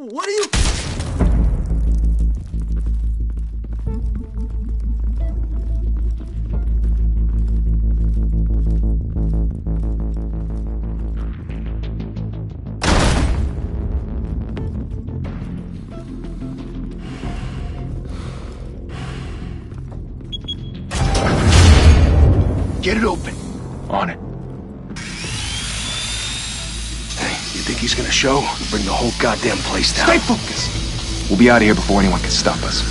What are you... Get it open. On it. Hey, you think he's gonna show? We'll bring the whole goddamn place down. Stay focused! We'll be out of here before anyone can stop us.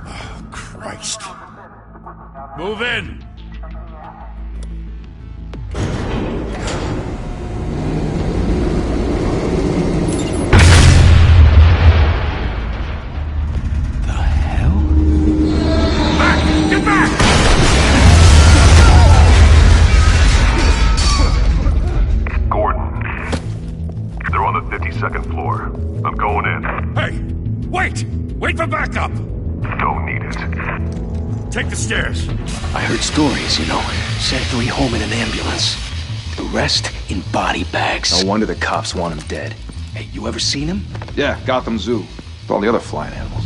Oh, Christ. Move in! Second floor. I'm going in. Hey! Wait! Wait for backup! Don't need it. Take the stairs. I heard stories, you know. Sent 3 home in an ambulance. The rest in body bags. No wonder the cops want him dead. Hey, you ever seen him? Yeah, Gotham Zoo. With all the other flying animals.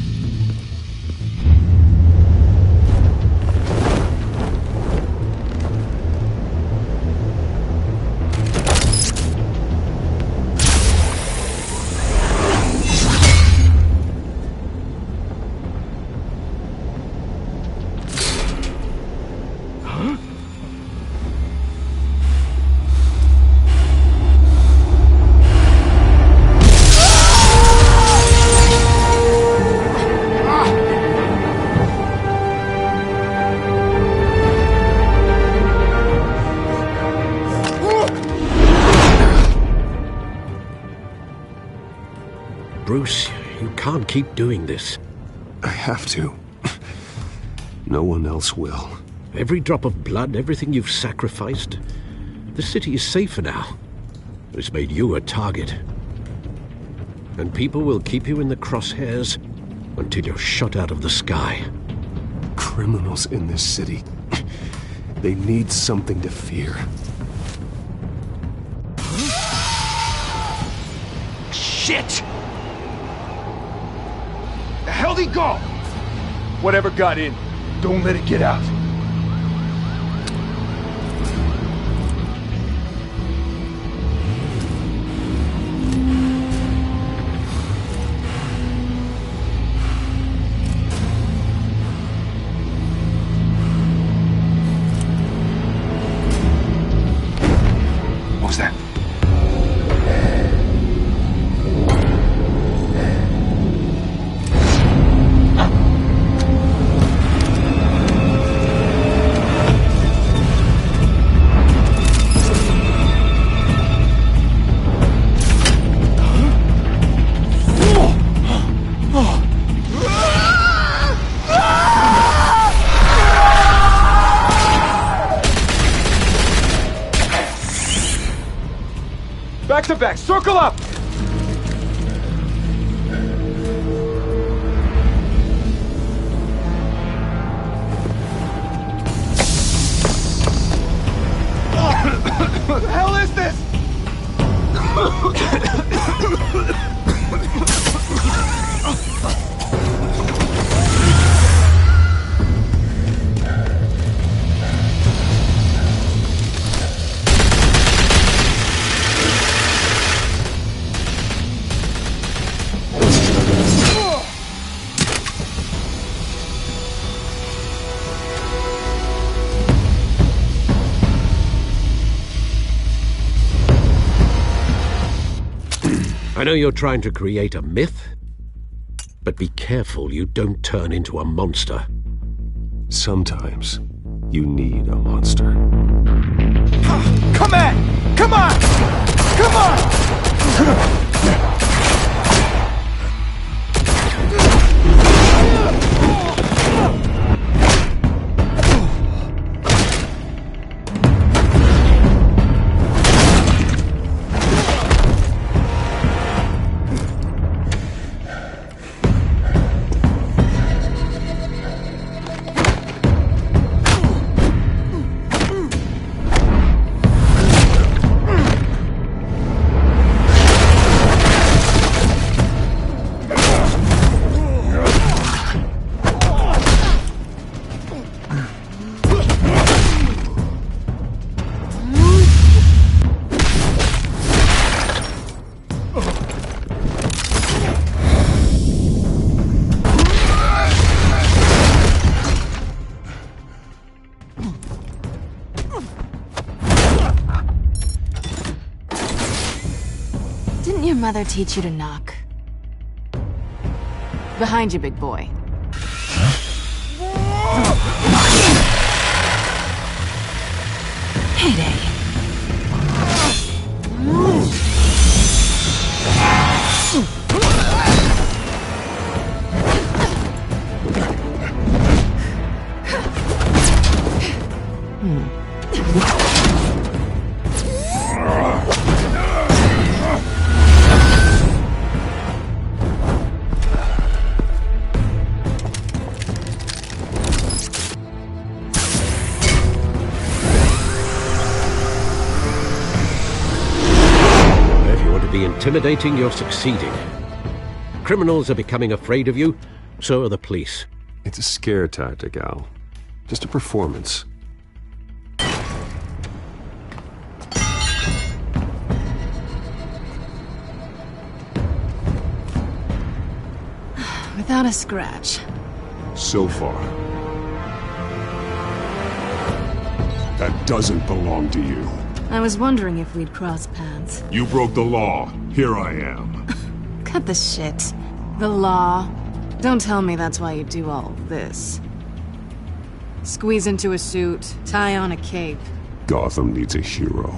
Bruce, you can't keep doing this. I have to. No one else will. Every drop of blood, everything you've sacrificed. The city is safer now. It's made you a target. And people will keep you in the crosshairs until you're shot out of the sky. Criminals in this city. They need something to fear. Shit! The hell'd he go? Whatever got in, don't let it get out. What was that? Back to back, circle up! What the hell is this? I know you're trying to create a myth, but be careful you don't turn into a monster. Sometimes you need a monster. Come on! Come on! Come on! mother teach you to knock? Behind you, big boy. Heyday. Intimidating, you're succeeding. Criminals are becoming afraid of you, so are the police. It's a scare tactic, Al. Just a performance. Without a scratch. So far. That doesn't belong to you. I was wondering if we'd cross paths. You broke the law. Here I am. Cut the shit. The law. Don't tell me that's why you do all this. Squeeze into a suit, tie on a cape. Gotham needs a hero.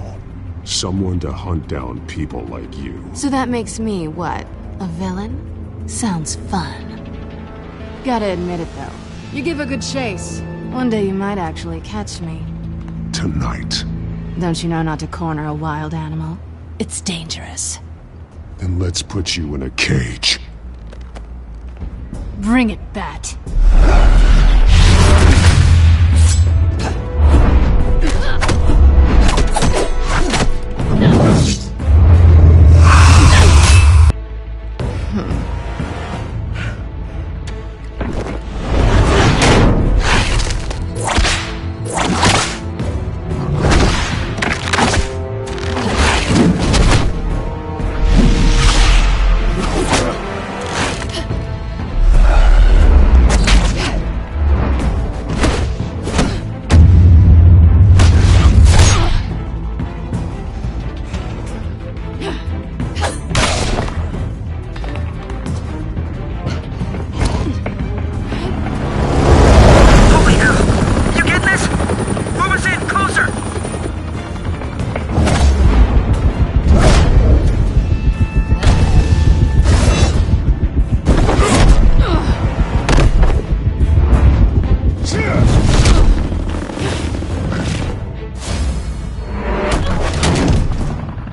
Someone to hunt down people like you. So that makes me, what, a villain? Sounds fun. Gotta admit it, though. You give a good chase. One day you might actually catch me. Tonight. Don't you know not to corner a wild animal? It's dangerous. Then let's put you in a cage. Bring it, Bat.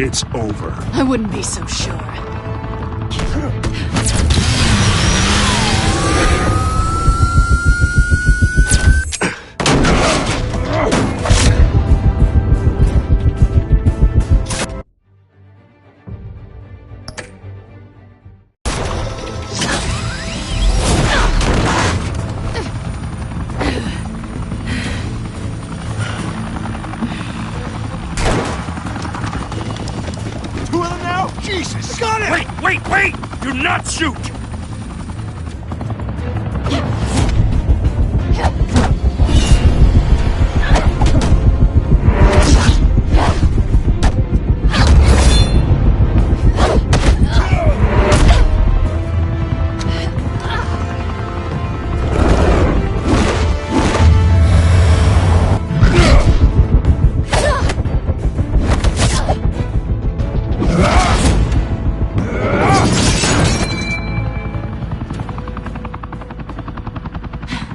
It's over. I wouldn't be so sure. Jesus! Got it! Wait! Do not shoot!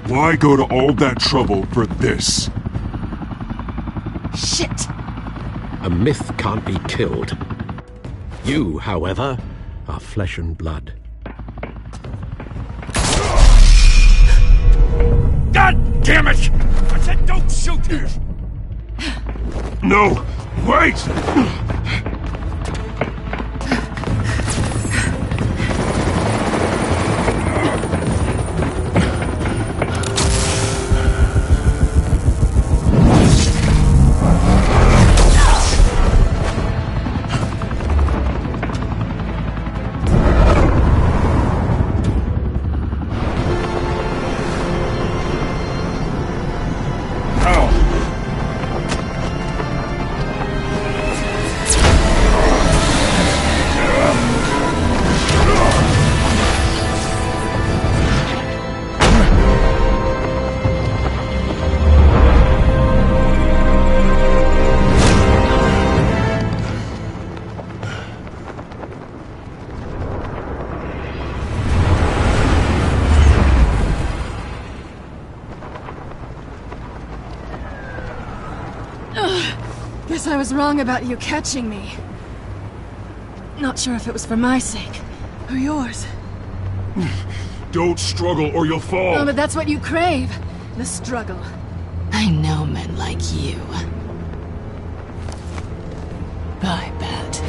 Why go to all that trouble for this? Shit! A myth can't be killed. You, however, are flesh and blood. God damn it! I said don't shoot her! No! Wait! guess I was wrong about you catching me. Not sure if it was for my sake, or yours. Don't struggle or you'll fall! Oh, but that's what you crave. The struggle. I know men like you. Bye, Bat.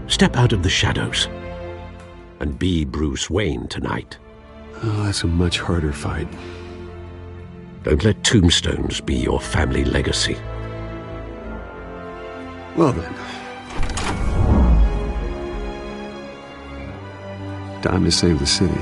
Step out of the shadows and be Bruce Wayne tonight. Oh, that's a much harder fight. Don't let tombstones be your family legacy. Well then. Time to save the city.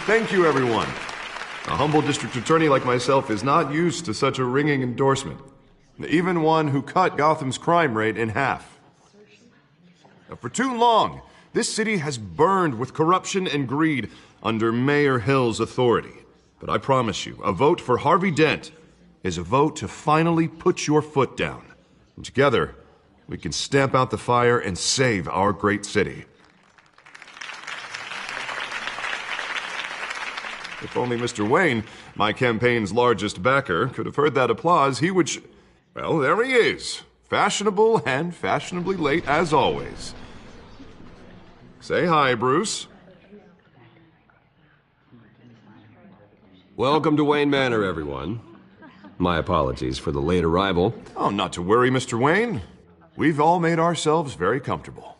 Thank you, everyone. A humble district attorney like myself is not used to such a ringing endorsement. Even one who cut Gotham's crime rate in half. For too long, this city has burned with corruption and greed under Mayor Hill's authority. But I promise you, a vote for Harvey Dent is a vote to finally put your foot down. And together, we can stamp out the fire and save our great city. If only Mr. Wayne, my campaign's largest backer, could have heard that applause, he would well, there he is. Fashionable and fashionably late as always. Say hi, Bruce. Welcome to Wayne Manor, everyone. My apologies for the late arrival. Oh, not to worry, Mr. Wayne. We've all made ourselves very comfortable.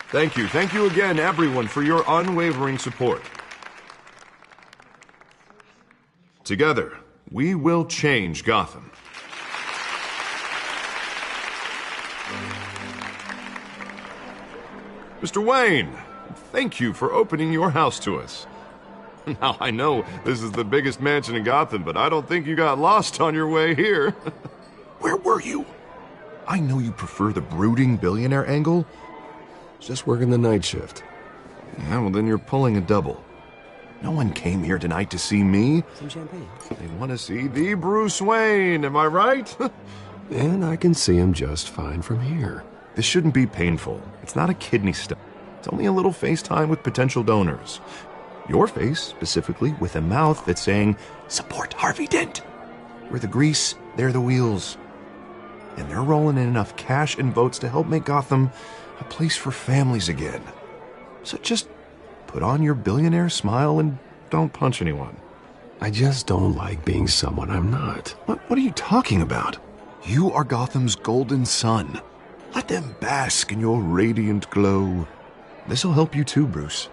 Thank you again, everyone, for your unwavering support. Together, we will change Gotham. Mr. Wayne, thank you for opening your house to us. Now, I know this is the biggest mansion in Gotham, but I don't think you got lost on your way here. Where were you? I know you prefer the brooding billionaire angle. Just working the night shift. Yeah, well, then you're pulling a double. No one came here tonight to see me. Some champagne. They want to see the Bruce Wayne, am I right? And I can see him just fine from here. This shouldn't be painful. It's not a kidney stone. It's only a little FaceTime with potential donors. Your face, specifically, with a mouth that's saying, support Harvey Dent. We're the grease, they're the wheels. And they're rolling in enough cash and votes to help make Gotham a place for families again. So just put on your billionaire smile and don't punch anyone. I just don't like being someone I'm not. What are you talking about? You are Gotham's golden sun. Let them bask in your radiant glow. This'll help you too, Bruce.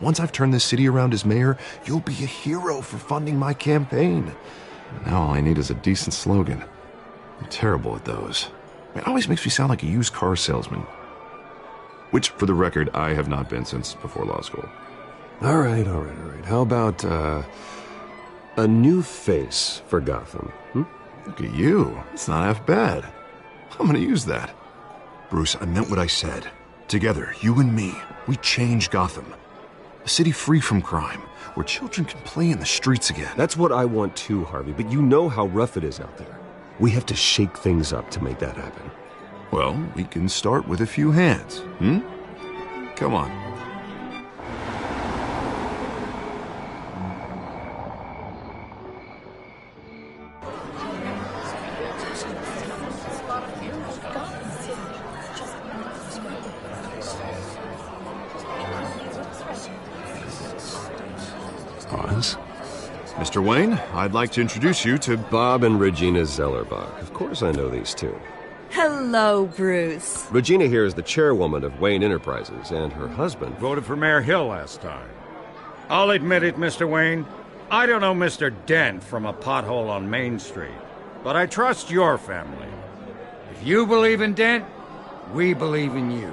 Once I've turned this city around as mayor, you'll be a hero for funding my campaign. Now all I need is a decent slogan. I'm terrible at those. It always makes me sound like a used car salesman. Which, for the record, I have not been since before law school. All right. How about, a new face for Gotham? Look at you. It's not half bad. I'm gonna use that. Bruce, I meant what I said. Together, you and me, we change Gotham. A city free from crime, where children can play in the streets again. That's what I want too, Harvey, but you know how rough it is out there. We have to shake things up to make that happen. Well, we can start with a few hands, Come on. Pause. Mr. Wayne, I'd like to introduce you to Bob and Regina Zellerbach. Of course I know these two. Hello, Bruce. Regina here is the chairwoman of Wayne Enterprises, and her husband voted for Mayor Hill last time. I'll admit it, Mr. Wayne. I don't know Mr. Dent from a pothole on Main Street, but I trust your family. If you believe in Dent, We believe in you.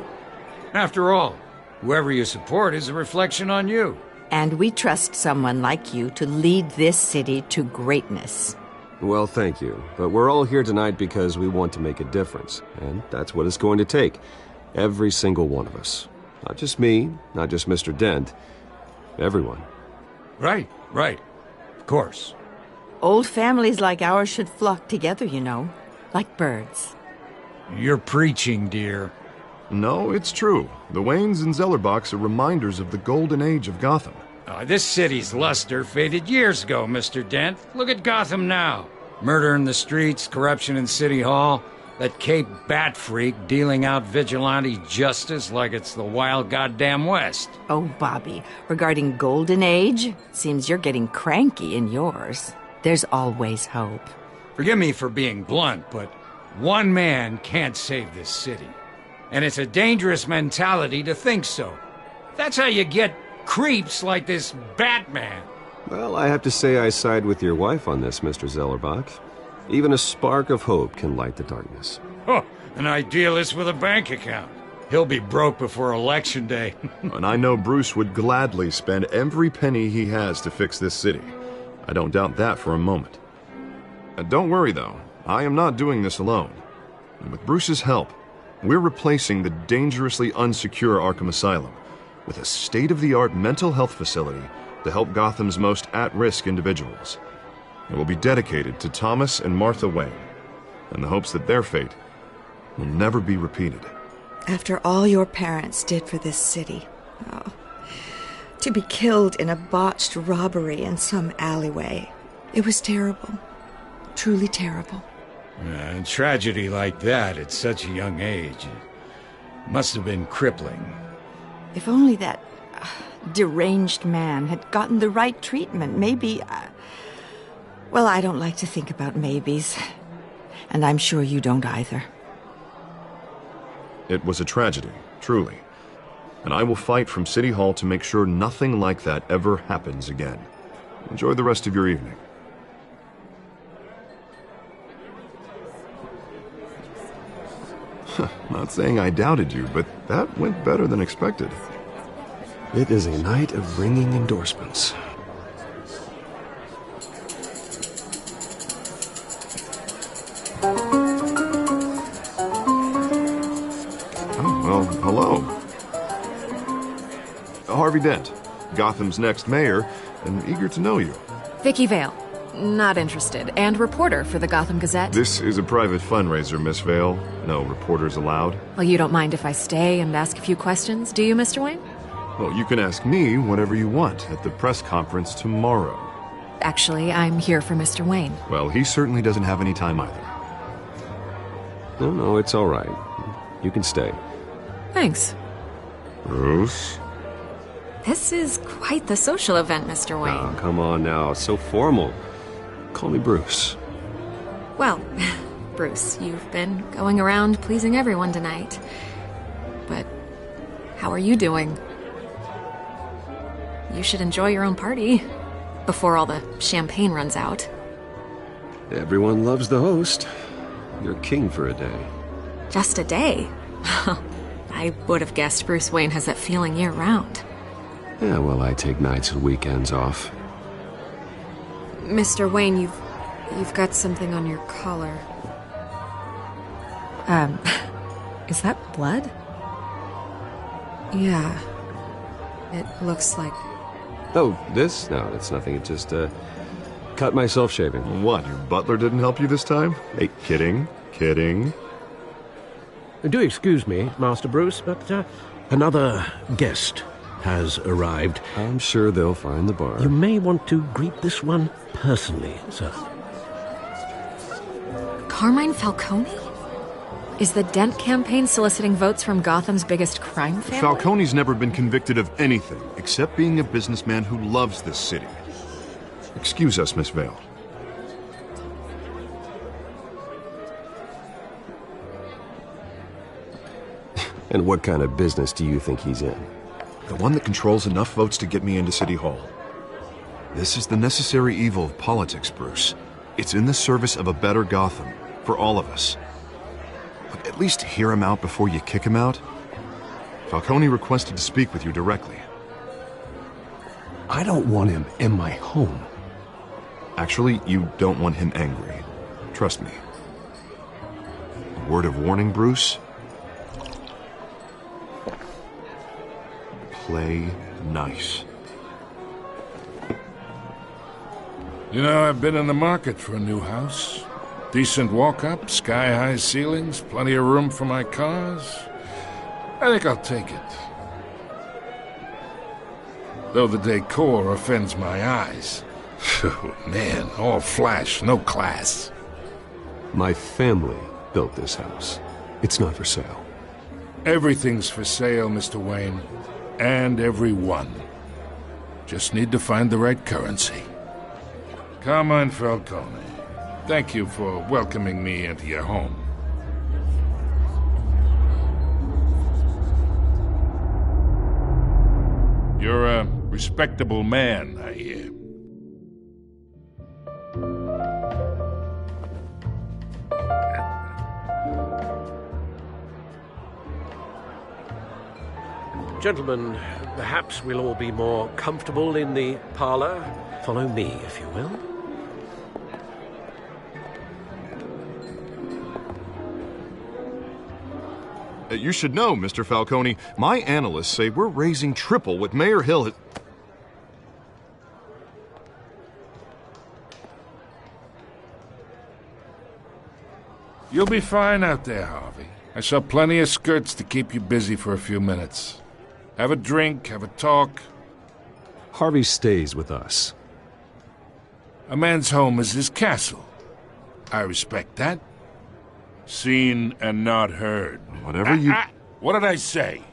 After all, whoever you support is a reflection on you. And we trust someone like you to lead this city to greatness. Well, thank you. But we're all here tonight because we want to make a difference. And that's what it's going to take. Every single one of us. Not just me, not just Mr. Dent. Everyone. Right. Of course. Old families like ours should flock together, you know. Like birds. You're preaching, dear. No, it's true. The Waynes and Zellerbachs are reminders of the golden age of Gotham. This city's luster faded years ago, Mr. Dent. Look at Gotham now. Murder in the streets, corruption in City Hall, that Cape Bat freak dealing out vigilante justice like it's the wild goddamn West. Oh, Bobby, regarding Golden Age, seems you're getting cranky in yours. There's always hope. Forgive me for being blunt, but one man can't save this city. And it's a dangerous mentality to think so. That's how you get creeps like this Batman. Well, I have to say I side with your wife on this, Mr. Zellerbach. Even a spark of hope can light the darkness. Oh, an idealist with a bank account. He'll be broke before Election Day. And I know Bruce would gladly spend every penny he has to fix this city. I don't doubt that for a moment. Don't worry, though. I am not doing this alone. And with Bruce's help, we're replacing the dangerously unsecure Arkham Asylum with a state-of-the-art mental health facility to help Gotham's most at-risk individuals. It will be dedicated to Thomas and Martha Wayne, in the hopes that their fate will never be repeated. After all your parents did for this city, to be killed in a botched robbery in some alleyway, it was terrible. Truly terrible. A tragedy like that at such a young age must have been crippling. If only that deranged man had gotten the right treatment, maybe... Well, I don't like to think about maybes. And I'm sure you don't either. It was a tragedy, truly. And I will fight from City Hall to make sure nothing like that ever happens again. Enjoy the rest of your evening. Not saying I doubted you, but that went better than expected. It is a night of ringing endorsements. Oh, well, hello. Harvey Dent, Gotham's next mayor, and eager to know you. Vicky Vale. Not interested. And reporter for the Gotham Gazette. This is a private fundraiser, Miss Vale. No reporters allowed. Well, you don't mind if I stay and ask a few questions, do you, Mr. Wayne? Well, you can ask me whatever you want at the press conference tomorrow. Actually, I'm here for Mr. Wayne. Well, he certainly doesn't have any time either. No, it's all right. You can stay. Thanks. Bruce? This is quite the social event, Mr. Wayne. Oh, come on now. So formal. Call me Bruce. Well, Bruce, you've been going around pleasing everyone tonight. But how are you doing? You should enjoy your own party before all the champagne runs out. Everyone loves the host. You're king for a day. Just a day? I would have guessed Bruce Wayne has that feeling year-round. Yeah, well, I take nights and weekends off. Mr. Wayne, you've got something on your collar. Is that blood? Yeah. It looks like... Oh, this? No, it's nothing. It just, cut myself shaving. What, your butler didn't help you this time? Hey, kidding. Do excuse me, Master Bruce, but another guest has arrived. I'm sure they'll find the bar. You may want to greet this one personally, sir. Carmine Falcone? Is the Dent campaign soliciting votes from Gotham's biggest crime family? Falcone's never been convicted of anything except being a businessman who loves this city. Excuse us, Miss Vale. And what kind of business do you think he's in? The one that controls enough votes to get me into City Hall. This is the necessary evil of politics, Bruce. It's in the service of a better Gotham, for all of us. at least hear him out before you kick him out? Falcone requested to speak with you directly. I don't want him in my home. Actually, you don't want him angry. Trust me. A word of warning, Bruce? Play nice. You know, I've been in the market for a new house. Decent walk-up, sky-high ceilings, plenty of room for my cars. I think I'll take it. Though the decor offends my eyes. Oh, man, all flash, no class. My family built this house. It's not for sale. Everything's for sale, Mr. Wayne. And everyone. Just need to find the right currency. Carmine Falcone, thank you for welcoming me into your home. You're a respectable man, I hear. Gentlemen, perhaps we'll all be more comfortable in the parlor. Follow me, if you will. You should know, Mr. Falcone, my analysts say we're raising triple what Mayor Hill has... You'll be fine out there, Harvey. I saw plenty of skirts to keep you busy for a few minutes. Have a drink, have a talk. Harvey stays with us. A man's home is his castle. I respect that. Seen and not heard. Whatever you... What did I say?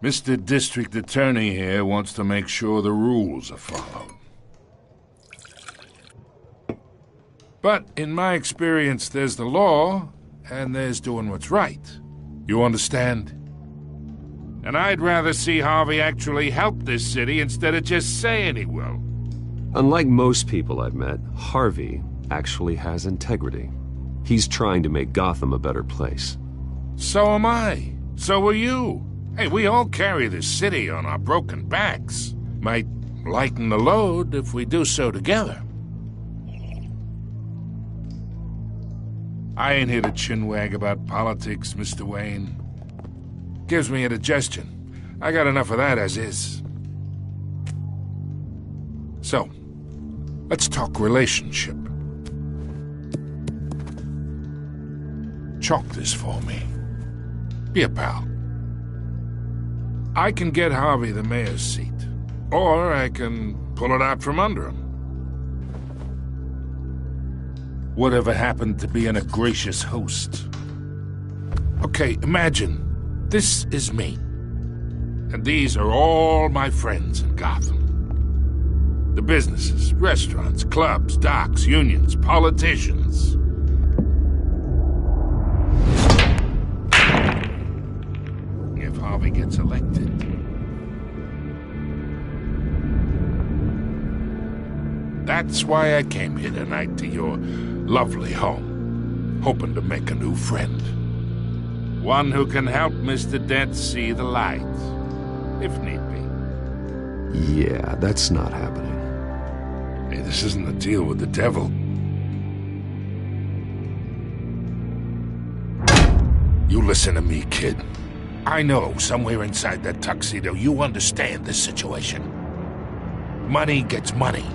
Mr. District Attorney here wants to make sure the rules are followed. But in my experience, there's the law, and there's doing what's right. You understand? And I'd rather see Harvey actually help this city instead of just saying he will. Unlike most people I've met, Harvey actually has integrity. He's trying to make Gotham a better place. So am I. So are you. Hey, we all carry this city on our broken backs. Might lighten the load if we do so together. I ain't here to chinwag about politics, Mr. Wayne. Gives me indigestion. I got enough of that as is. So, let's talk relationship. Chalk this for me. Be a pal. I can get Harvey the mayor's seat, or I can pull it out from under him. Whatever happened to being a gracious host? Okay, imagine this is me, and these are all my friends in Gotham. The businesses, restaurants, clubs, docks, unions, politicians. If Harvey gets elected, that's why I came here tonight to your lovely home, hoping to make a new friend. One who can help Mr. Dent see the light, if need be. Yeah, that's not happening. Hey, this isn't a deal with the devil. You listen to me, kid. I know somewhere inside that tuxedo you understand this situation. Money gets money.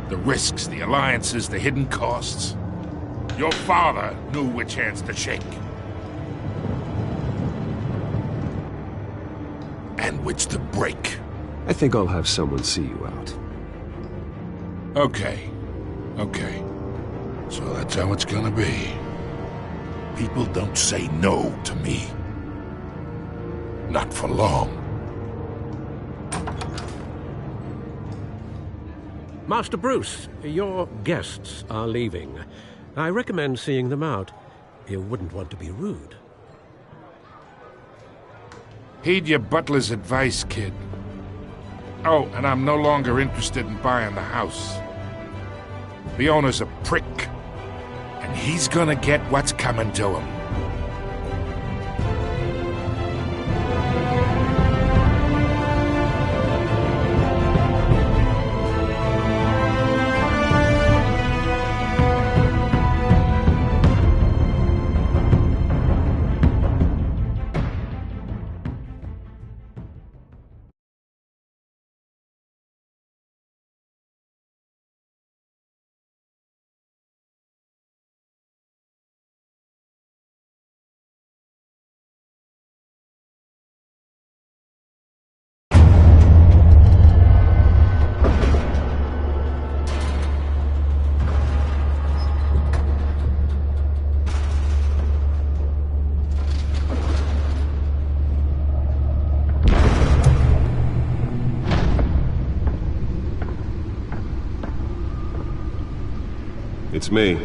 The risks, the alliances, the hidden costs. Your father knew which hands to shake. And which to break. I think I'll have someone see you out. Okay. Okay. So that's how it's gonna be. People don't say no to me. Not for long. Master Bruce, your guests are leaving. I recommend seeing them out. You wouldn't want to be rude. Heed your butler's advice, kid. Oh, and I'm no longer interested in buying the house. The owner's a prick, and he's gonna get what's coming to him. It's me.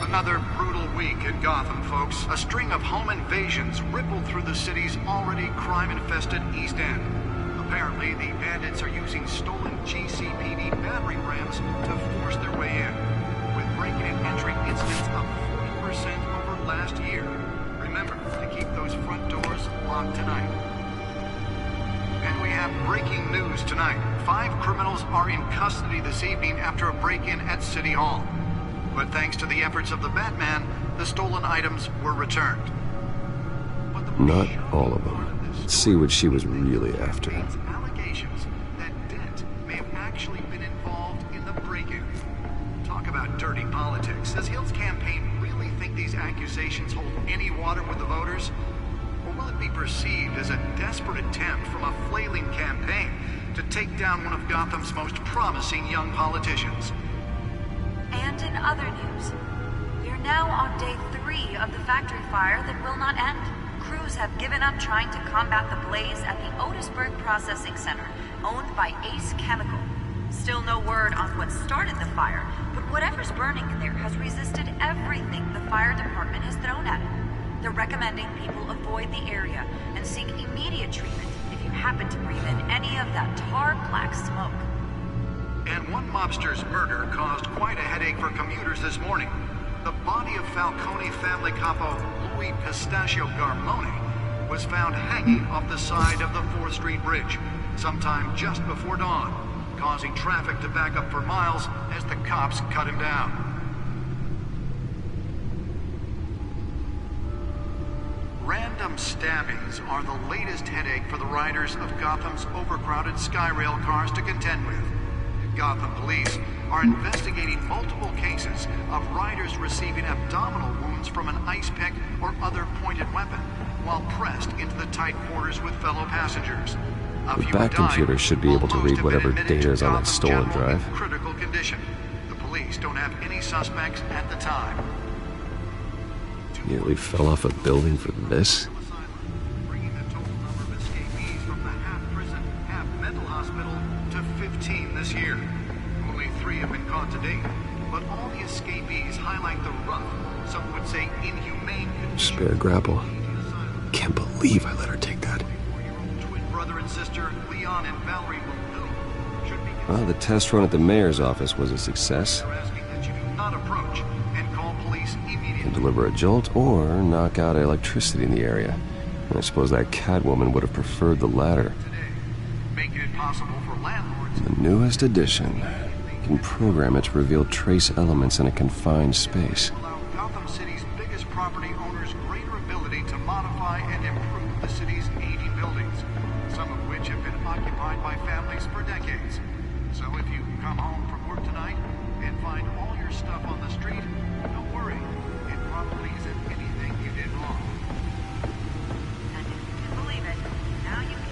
Another brutal week in Gotham, folks. A string of home invasions rippled through the city's already crime-infested East End. Apparently, the bandits are using stolen GCPD battering rams to force their way in, with break-in and entry incidents up 40% over last year. Remember to keep those front doors locked tonight. And we have breaking news tonight. 5 criminals are in custody this evening after a break-in at City Hall. But thanks to the efforts of the Batman, the stolen items were returned. Not all of them. Let's see what she was really after. Allegations that Dent may have actually been involved in the break-in. Talk about dirty politics. Does Hill's campaign really think these accusations hold any water with the voters? Or will it be perceived as a desperate attempt from a flailing campaign to take down one of Gotham's most promising young politicians? And in other news, we're now on day 3 of the factory fire that will not end. Crews have given up trying to combat the blaze at the Otisburg Processing Center, owned by Ace Chemical. Still no word on what started the fire, but whatever's burning in there has resisted everything the fire department has thrown at it. They're recommending people avoid the area and seek immediate treatment if you happen to breathe in any of that tar black smoke. And one mobster's murder caused quite a headache for commuters this morning. The body of Falcone family capo Louis Pistachio Garmone was found hanging off the side of the 4th Street Bridge sometime just before dawn, causing traffic to back up for miles as the cops cut him down. Random stabbings are the latest headache for the riders of Gotham's overcrowded Skyrail cars to contend with. Gotham police are investigating multiple cases of riders receiving abdominal wounds from an ice pick or other pointed weapon while pressed into the tight quarters with fellow passengers. The back computer should be able to read whatever data is on that stolen drive. Critical condition. The police don't have any suspects at the time. Nearly fell off a building for this? Bringing the total number of escapees from the half-prison, half-mental hospital to 15 this year. Only 3 have been caught to date, but all the escapees highlight the rough, some would say inhumane condition. Spare grapple. Can't believe I let her take that. Twin brother and sister, Leon and Valerie Muldoon, should be Well, the test run at the mayor's office was a success. asking that you do not approach and call police immediately. Can deliver a jolt or knock out electricity in the area. And I suppose that Catwoman would have preferred the latter. Making it possible for landlords. The newest addition can program it to reveal trace elements in a confined space. Allow Gotham City's biggest property owners greater ability to modify and improve the city's aging buildings, some of which have been occupied by families for decades. So if you come home from work tonight and find all your stuff on the street, don't worry. It probably isn't anything you did wrong. And if you can believe it, now you can.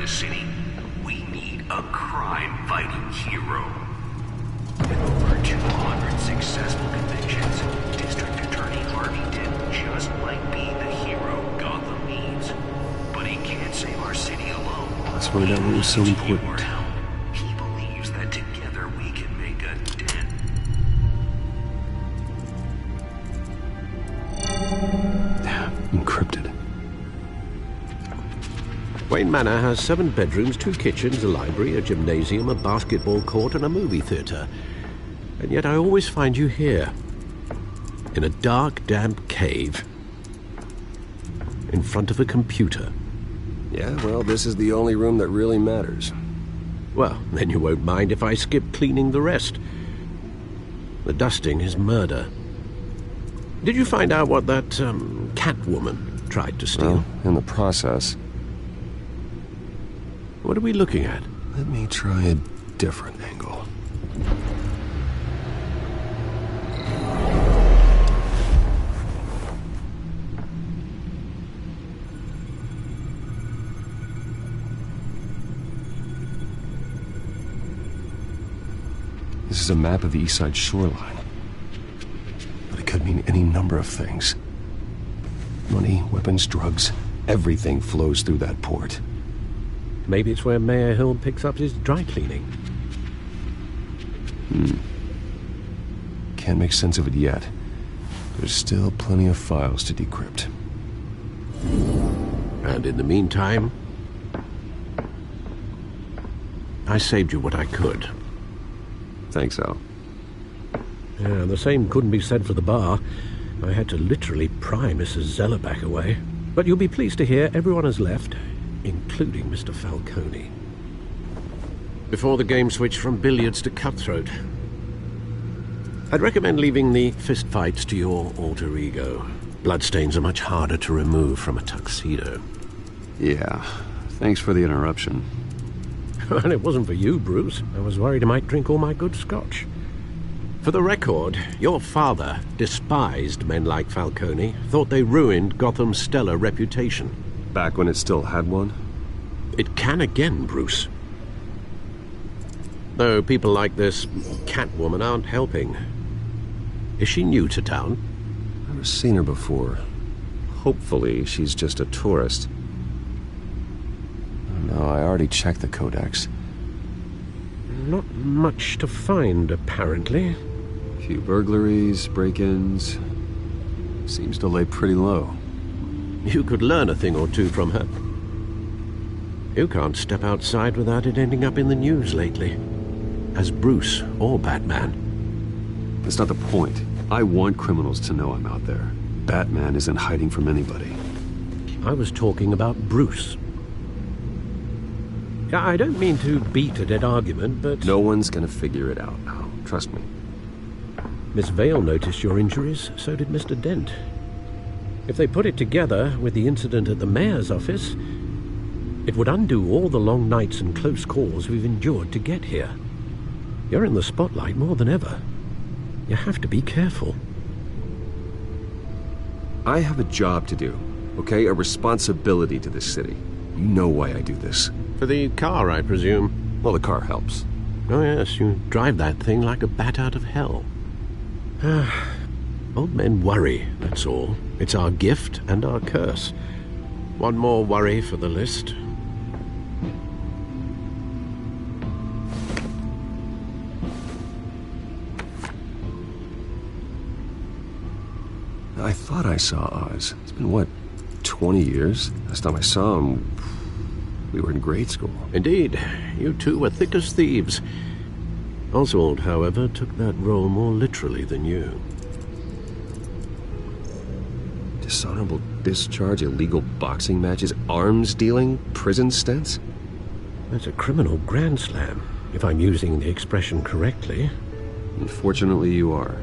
the city, we need a crime-fighting hero. With over 200 successful convictions, District Attorney Harvey Dent just might be the hero Gotham needs. But he can't save our city alone. Let's find out what was so important. He believes that together we can make a dent. Encrypted. Wayne Manor has 7 bedrooms, 2 kitchens, a library, a gymnasium, a basketball court, and a movie theatre. And yet I always find you here, in a dark, damp cave, in front of a computer. Yeah, well, this is the only room that really matters. Well, then you won't mind if I skip cleaning the rest. The dusting is murder. Did you find out what that, Catwoman tried to steal? Well, in the process. What are we looking at? Let me try a different angle. This is a map of the East Side shoreline. But it could mean any number of things. Money, weapons, drugs, everything flows through that port. Maybe it's where Mayor Hill picks up his dry cleaning. Can't make sense of it yet. There's still plenty of files to decrypt. And in the meantime, I saved you what I could. Thanks, Al. Yeah, the same couldn't be said for the bar. I had to literally pry Mrs. Zeller back away. But you'll be pleased to hear everyone has left, including Mr. Falcone. Before the game switched from billiards to cutthroat. I'd recommend leaving the fistfights to your alter ego. Bloodstains are much harder to remove from a tuxedo. Yeah, thanks for the interruption. And it wasn't for you, Bruce. I was worried I might drink all my good scotch. For the record, your father despised men like Falcone, thought they ruined Gotham's stellar reputation. Back when it still had one? It can again, Bruce. Though people like this Catwoman aren't helping. Is she new to town? Never seen her before. Hopefully, she's just a tourist. No, I already checked the codex. Not much to find, apparently. A few burglaries, break-ins. Seems to lay pretty low. You could learn a thing or two from her. You can't step outside without it ending up in the news lately. As Bruce or Batman. That's not the point. I want criminals to know I'm out there. Batman isn't hiding from anybody. I was talking about Bruce. I don't mean to beat a dead argument, but... No one's gonna figure it out now. Trust me. Miss Vale noticed your injuries, so did Mr. Dent. If they put it together with the incident at the mayor's office, it would undo all the long nights and close calls we've endured to get here. You're in the spotlight more than ever. You have to be careful. I have a job to do, okay? A responsibility to this city. You know why I do this. For the car, I presume. Well, the car helps. Oh yes, you drive that thing like a bat out of hell. Old men worry, that's all. It's our gift and our curse. One more worry for the list. I thought I saw Oz. It's been, what, 20 years? Last time I saw him, we were in grade school. Indeed. You two were thick as thieves. Oswald, however, took that role more literally than you. Dishonorable discharge, illegal boxing matches, arms dealing, prison stints? That's a criminal grand slam, if I'm using the expression correctly. Unfortunately, you are.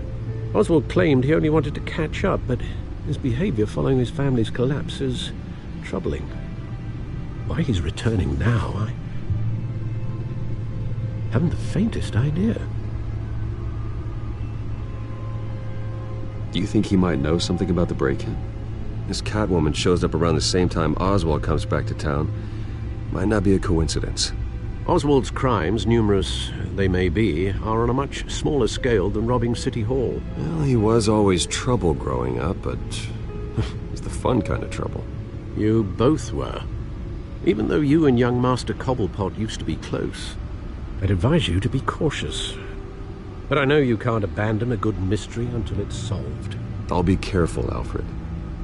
Oswald claimed he only wanted to catch up, but his behavior following his family's collapse is troubling. Why he's returning now, I haven't the faintest idea. Do you think he might know something about the break-in? This Catwoman shows up around the same time Oswald comes back to town. Might not be a coincidence. Oswald's crimes, numerous they may be, are on a much smaller scale than robbing City Hall. Well, he was always trouble growing up, but it's the fun kind of trouble. You both were. Even though you and young Master Cobblepot used to be close, I'd advise you to be cautious. But I know you can't abandon a good mystery until it's solved. I'll be careful, Alfred.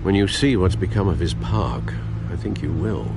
When you see what's become of his park, I think you will.